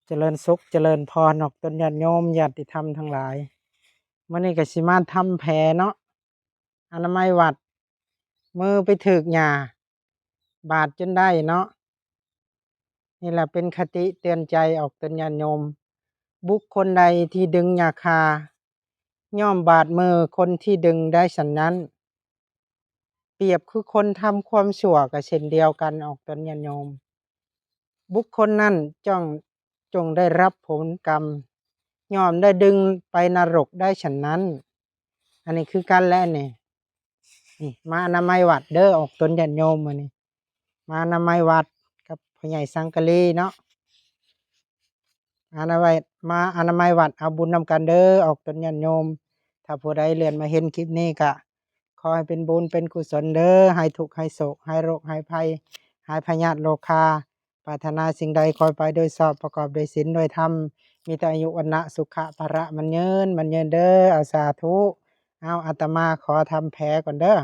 เจริญสุขเจริญพรออกตนญาติโยมญาติธรรมทั้งหลายมื้อนี้ก็สิมาทำแผลเนาะอนามัยวัดมือไปถึกหญ้าบาดจนได้เนาะนี่แหละเป็นคติเตือนใจออกตนญาติโยมบุคคลใดที่ดึงหญ้าคาย่อมบาดมือคนที่ดึงได้ฉะนั้นเปรียบคือคนทำความชั่วก็เช่นเดียวกันออกตนญาติโยมบุคคลนั้นจงได้รับผลกรรมย่อมได้ดึงไปนรกได้ฉะนั้นอันนี้คือกันแล้วนี่มาอนามัยวัดเด้อออกตนญาติโยมมื้อนี้มาอนามัยวัดกับพ่อใหญ่สังกะลีเนาะอนามัยมาอนามัยวัดเอาบุญนำกันเด้อออกตนญาติโยมถ้าผู้ใดเลื่อนมาเห็นคลิปนี้ก็ขอให้เป็นบุญเป็นกุศลเด้อให้ทุกข์ให้โศกให้โรคให้ภัยหายพยาธิโรคาปรารถนาสิ่งใดขอให้ไปโดยชอบประกอบด้วยศีลด้วยธรรมมีแต่อายุวันนะสุขะภระมันยืนเด้อเอาสาธุเอาอาตมาขอทำแผลก่อนเด้อ